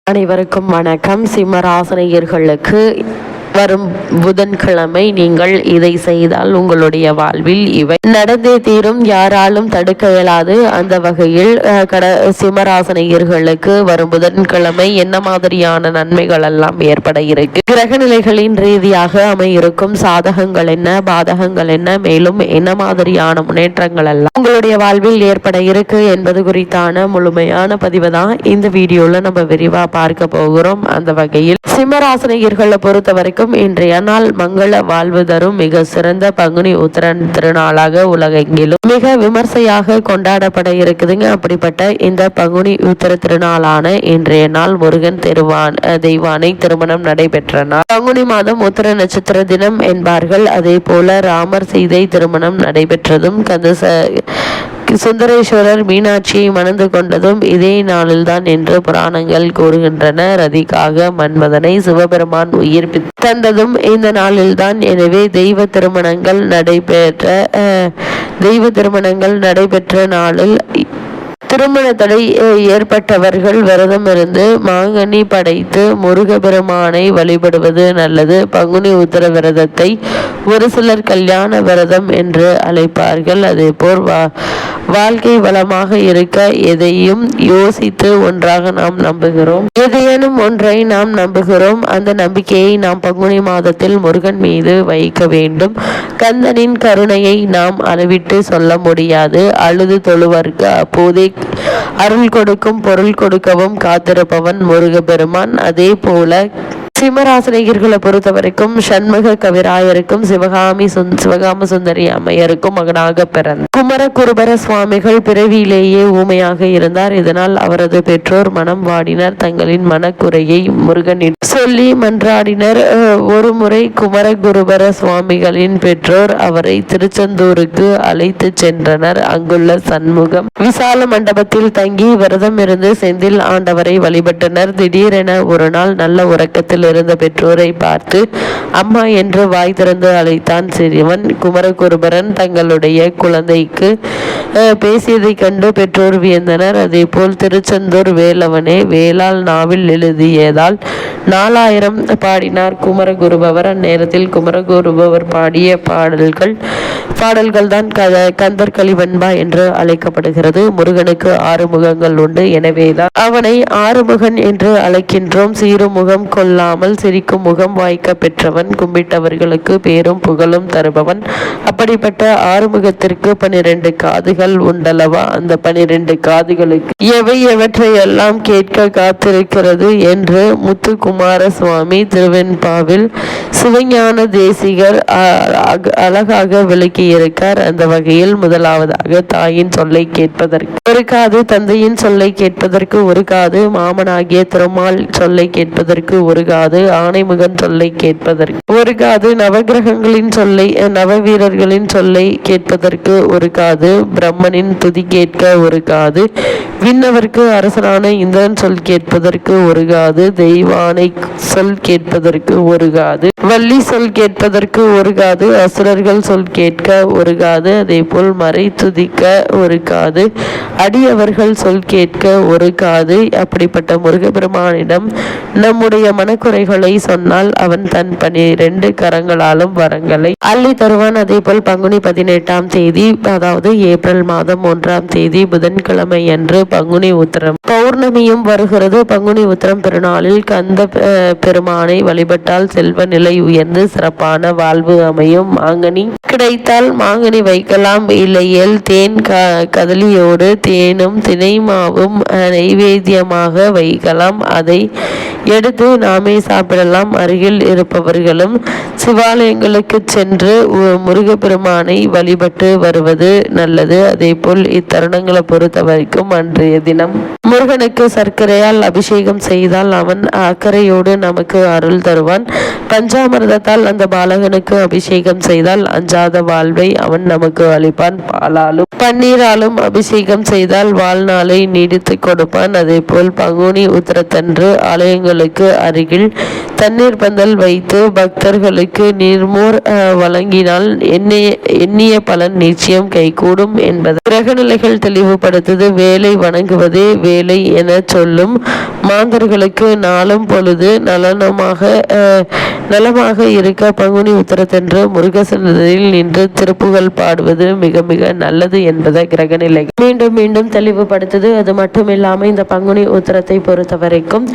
அனைவருக்கும் வணக்கம். சிம்மராசினியர்களுக்கு வரும் புதன்கிழமை நீங்கள் இதை செய்தால் உங்களுடைய வாழ்வில் இவை நடந்தே தீரும், யாராலும் தடுக்க இயலாது. அந்த வகையில் சிம்மராசினியர்களுக்கு வரும் புதன்கிழமை என்ன மாதிரியான நன்மைகள் எல்லாம் ஏற்பட இருக்கு, கிரகநிலைகளின் ரீதியாக அமையிருக்கும் சாதகங்கள் என்ன, பாதகங்கள் என்ன, மேலும் என்ன மாதிரியான முன்னேற்றங்கள் எல்லாம் உங்களுடைய வாழ்வில் ஏற்பட இருக்கு என்பது குறித்தான முழுமையான பதிவு தான் இந்த வீடியோல நம்ம விரிவா பார்க்க போகிறோம். அந்த வகையில் சிம்மராசினியர்களை பொறுத்த வரைக்கும் இன்றைய நாள் மங்கள வாழ்வு தரும் மிக சிறந்த பங்குனி உத்திரன் திருநாளாக உலகெங்கிலும் மிக விமர்சையாக கொண்டாடப்பட இருக்குதுங்க. அப்படிப்பட்ட இந்த பங்குனி உத்திர திருநாளான இன்றைய நாள் முருகன் தெய்வானை திருமணம் நடைபெற்ற நாள். பங்குனி மாதம் உத்திர நட்சத்திர தினம் என்பார்கள். அதே போல ராமர் சீதை திருமணம் நடைபெற்றதும் சுந்தரேஸ்வரர் மீனாட்சியை மணந்து கொண்டதும் இதே நாளில்தான் என்று புராணங்கள் கூறுகின்றன. ரதிக்காக மன்மதனை சிவபெருமான் உயிர் தந்ததும் இந்த நாளில்தான். எனவே தெய்வ திருமணங்கள் நடைபெற்ற நாளில் திருமண தடை ஏற்பட்டவர்கள் விரதம் இருந்து மாங்கனி படைத்து முருகபெருமானை வழிபடுவது நல்லது. பங்குனி உத்திர விரதத்தை ஒரு சிலர் கல்யாண விரதம் என்று அழைப்பார்கள். அதே போல் வாழ்க்கை வளமாக இருக்க எதையும் யோசித்து ஒன்றாக நாம் நம்புகிறோம், எதையேனும் ஒன்றை நாம் நம்புகிறோம். அந்த நம்பிக்கையை நாம் பங்குனி மாதத்தில் முருகன் மீது வைக்க வேண்டும். கந்தனின் கருணையை நாம் அளவிட்டு சொல்ல முடியாது. அழுது தொழுவர்க்கு அப்போதே அருள் கொடுக்கும் பொருள் கொடுக்கவும் காத்திருப்பவன் முருகபெருமான். அதே போல சிம்மராசினியர்களை பொறுத்த வரைக்கும் சண்முக கவிராயருக்கும் சிவகாம சுந்தரி அம்மையருக்கும் மகனாக பிறந்த குமரகுருபர சுவாமிகள் பிறவியிலேயே ஊமையாக இருந்தார். இதனால் அவரது பெற்றோர் மனம் வாடினர். தங்களின் மனக்குறையை முருகனிடம் சொல்லி மன்றாடினர். ஒரு முறை குமரகுருபர சுவாமிகளின் பெற்றோர் அவரை திருச்செந்தூருக்கு அழைத்து சென்றனர். அங்குள்ள சண்முகம் விசால மண்டபத்தில் தங்கி விரதம் இருந்து செந்தில் ஆண்டவரை வழிபட்டனர். திடீரென ஒரு நாள் நல்ல உறக்கத்தில் இருந்த பெற்றோரை பார்த்து அம்மா என்று வாய் திறந்து அழைத்தான் சிறுவன். குமரகுருபரன் தங்களுடைய குழந்தைக்கு பேசியதை கண்டு பெற்றோர் வியந்தனர். அதே போல் திருச்செந்தூர் வேலவனே வேளால் நாவில் எழுதியதால் 4000 பாடினார் குமரகுருபவர். அந்நேரத்தில் குமரகுருபவர் பாடிய பாடல்கள் தான் கந்தர் கலிவன்பா என்று அழைக்கப்படுகிறது. முருகனுக்கு 6 முகங்கள் உண்டு. எனவேதான் அவனை ஆறுமுகன் என்று அழைக்கின்றோம். சீருமுகம் கொள்ளாமல் சிரிக்கும் முகம் வாய்க்க பெற்றவன், கும்பிட்டவர்களுக்கு பேரும் புகழும் தருபவன். அப்படிப்பட்ட ஆறுமுகத்திற்கு 12 காதுகள் உண்டல்லவா? அந்த 12 காதுகளுக்கு எவற்றையெல்லாம் கேட்க காத்திருக்கிறது என்று முத்துக்குமார சுவாமி திருவெண்பாவில் சிவஞான தேசிகர் அழகாக விளக்கியிருக்கார். அந்த வகையில் முதலாவதாக தாயின் சொல்லை கேட்பதற்கு ஒரு காது, தந்தையின் சொல்லை கேட்பதற்கு ஒரு காது, மாமனாகிய திருமால் சொல்லை கேட்பதற்கு ஒரு காது, ஆணைமுகன் சொல்லை கேட்பதற்கு ஒரு காது, நவகிரகங்களின் சொல்லை நவவீரர்களின் சொல்லை கேட்பதற்கு ஒரு காது, பிரம்மனின் துதி கேட்க ஒரு காது, விண்ணவர்க்கு அரசனான இந்திரன் சொல் கேட்பதற்கு ஒரு காது, தெய்வானை சொல் கேட்பதற்கு ஒரு காது, வள்ளி சொல் கேட்பதற்கு ஒரு காது, அசுரர்கள் சொல் கேட்க ஒரு காது, அதே போல் மறை துதிக்க ஒரு காது, அடியவர்கள் சொல் கேட்க ஒரு காது. அப்படிப்பட்ட முருகபெருமானிடம் நம்முடைய மனக்குறைகளை சொன்னால் அவன் தன் 12 கரங்களாலும் வரங்களை அள்ளி தருவான். அதே போல் பங்குனி 18ஆம் தேதி, அதாவது ஏப்ரல் மாதம் 1ஆம் தேதி புதன்கிழமை அன்று பங்குனி உத்திரம் பௌர்ணமியும் வருகிறது. பங்குனி உத்திரம் பெருநாளில் கந்த பெருமானை வழிபட்டால் செல்வ நிலை உயர்ந்து சிறப்பான வாழ்வு அமையும். மாங்கனி கிடைத்தால் மாங்கனி வைக்கலாம், இல்லையேல் தேன் கதலியோடு தேனும் தினைமாவும் நைவேத்தியமாக வைக்கலாம். அதை எடுத்து நாமே சாப்பிடலாம். அருகில் இருப்பவர்களும் சிவாலயங்களுக்கு சென்று முருகப்பெருமானை வழிபட்டு வருவது நல்லது. அதே போல் இத்தருணங்களை பொறுத்த வரைக்கும் அன்றைய தினம் முருகனுக்கு சர்க்கரையால் அபிஷேகம் செய்தால் அவன் அக்கறையோடு நமக்கு அருள் தருவான். பஞ்சாமிர்தத்தால் அந்த பாலகனுக்கு அபிஷேகம் செய்தால் அஞ்சாத வாழ்வை அவன் நமக்கு அளிப்பான். பாலாலும் பன்னீராலும் அபிஷேகம் செய்தால் வாழ்நாளை நீடித்து கொடுப்பான். அதே போல் பங்குனி உத்திரத்தன்று ஆலயங்களுக்கு அருகில் தண்ணீர் பந்தல் வைத்து பக்தர்களுக்கு நீர்மோர் வழங்கினால் எண்ணிய பலன் நிச்சயம் கைகூடும் என்பது கிரகநிலைகள் தெளிவுபடுத்தது. வேலை வணங்குவதே வேலை என சொல்லும் மாந்தர்களுக்கு நாளும் பொழுது நலமாக இருக்க பங்குனி உத்திரத்தன்று முருகசன்னதியில் நின்று திருப்புகழ் பாடுவது மிக மிக நல்லது என்பதை கிரகநிலை மீண்டும் மீண்டும் தெளிவுபடுத்தது. அது மட்டும் இல்லாமல் இந்த பங்குனி உத்திரத்தை பொறுத்த வரைக்கும்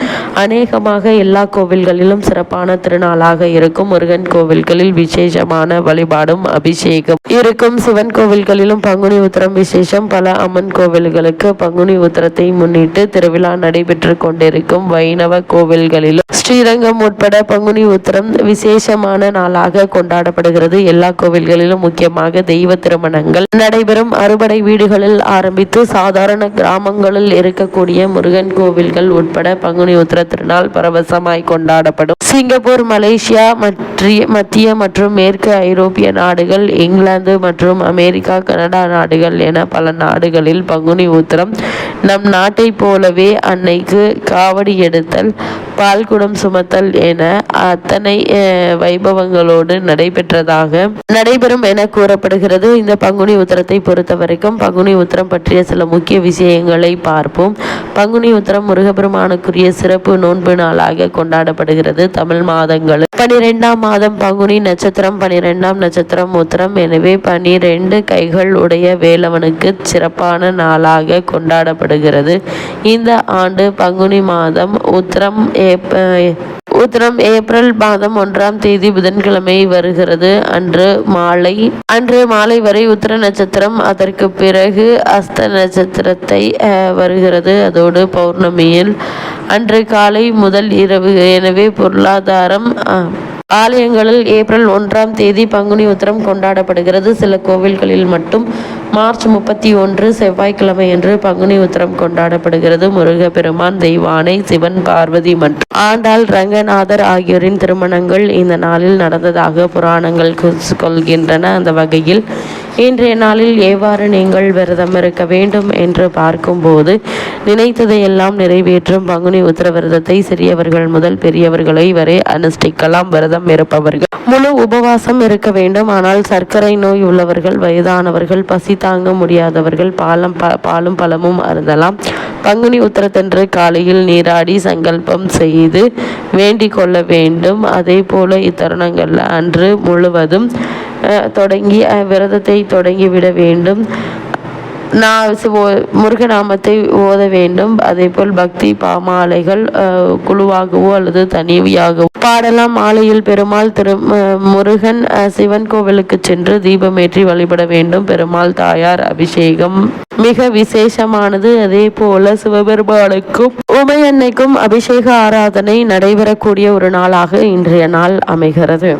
அநேகமாக எல்லா கோவில்களிலும் சிறப்பான திருநாளாக இருக்கும். முருகன் கோவில்களில் விசேஷமான வழிபாடும் அபிஷேகம் இருக்கும். சிவன் கோவில்களிலும் பங்குனி உத்திரம் விசேஷம். பல அம்மன் கோவில்களுக்கு பங்குனி உத்திரத்தை முன்னிட்டு திருவிழா நடைபெற்று கொண்டிருக்கும். வைணவ கோவில்களிலும் ஸ்ரீரங்கம் உட்பட பங்குனி உத்திரம் விசேஷமான நாளாக கொண்டாடப்படுகிறது. எல்லா கோவில்களிலும் முக்கியமாக தெய்வ திருமணங்கள் நடைபெறும். அறுபடை வீடுகளில் ஆரம்பித்து சாதாரண கிராமங்களில் இருக்கக்கூடிய முருகன் கோவில்கள் உட்பட பங்குனி உத்திர திருநாள் பரவசமாய் கொண்டாடப்படும். சிங்கப்பூர், மலேசியா, மத்திய மற்றும் மேற்கு ஐரோப்பிய நாடுகள், இங்கிலாந்து மற்றும் அமெரிக்கா, கனடா நாடுகள் என பல நாடுகளில் பங்குனி உத்திரம் நம் நாட்டை போலவே அன்னைக்கு காவடி எடுத்தல், பால்குடம் சுமத்தல் என அத்தனை வைபவங்களோடு நடைபெறும் என கூறப்படுகிறது. இந்த பங்குனி உத்திரத்தை பொறுத்த வரைக்கும் பங்குனி உத்திரம் பற்றிய சில முக்கிய விஷயங்களை பார்ப்போம். பங்குனி உத்திரம் முருகப்பெருமானுக்குரிய சிறப்பு நோன்பு நாளாக கொண்டாடப்படுகிறது. தமிழ் மாதங்கள் 12ஆம் மாதம் பங்குனி நட்சத்திரம் 12ஆம் நட்சத்திரம் உத்திரம். எனவே 12 கைகள் உடைய வேலவனுக்கு சிறப்பான நாளாக கொண்டாடப்படுகிறது. இந்த ஆண்டு பங்குனி மாதம் உத்திரம் ஏப்ரல் மாதம் 1ஆம் தேதி புதன்கிழமை வருகிறது. அன்று மாலை வரை உத்திர நட்சத்திரம், அதற்கு பிறகு அஸ்த நட்சத்திரத்தை வருகிறது. அதோடு பௌர்ணமியில் அன்று காலை முதல் இரவு. எனவே பொருளாதாரம் ஆலயங்களில் ஏப்ரல் 1ஆம் தேதி பங்குனி உத்திரம் கொண்டாடப்படுகிறது. சில கோவில்களில் மட்டும் மார்ச் 31 செவ்வாய்க்கிழமை என்று பங்குனி உத்திரம் கொண்டாடப்படுகிறது. முருகப்பெருமான், தெய்வானை, சிவன், பார்வதி மற்றும் ஆண்டாள், ரங்கநாதர் ஆகியோரின் திருமணங்கள் இந்த நாளில் நடந்ததாக புராணங்கள் கொள்கின்றன. அந்த வகையில் இன்றைய நாளில் எவ்வாறு நீங்கள் விரதம் இருக்க வேண்டும் என்று பார்க்கும்போது, நினைத்ததையெல்லாம் நிறைவேற்றும் பங்குனி உத்திர விரதத்தை சிறியவர்கள் முதல் பெரியவர்களை வரை அனுஷ்டிக்கலாம். விரதம் இருப்பவர்கள் முழு உபவாசம் இருக்க வேண்டும். ஆனால் சர்க்கரை நோய் உள்ளவர்கள், வயதானவர்கள், பசி தாங்க முடியாதவர்கள் பாலும் பழமும் அருந்தலாம். பங்குனி உத்திரத்தன்று காலையில் நீராடி சங்கல்பம் செய்து வேண்டிக் கொள்ள வேண்டும். அதே போல இத்தருணங்கள்ல அன்று முழுவதும் விரதத்தை தொடங்கிவிட வேண்டும். முருகநாமத்தை ஓத வேண்டும். அதே போல் பக்தி பாமாலைகள் குழுவாகவோ அல்லது தனியாகவோ பாடலாம். மாலையில் பெருமாள் முருகன் சிவன் கோவிலுக்கு சென்று தீபமேற்றி வழிபட வேண்டும். பெருமாள் தாயார் அபிஷேகம் மிக விசேஷமானது. அதே போல சிவபெருமானுக்கும் உமையன்னைக்கும் அபிஷேக ஆராதனை நடைபெறக்கூடிய ஒரு நாளாக இன்றைய நாள் அமைகிறது.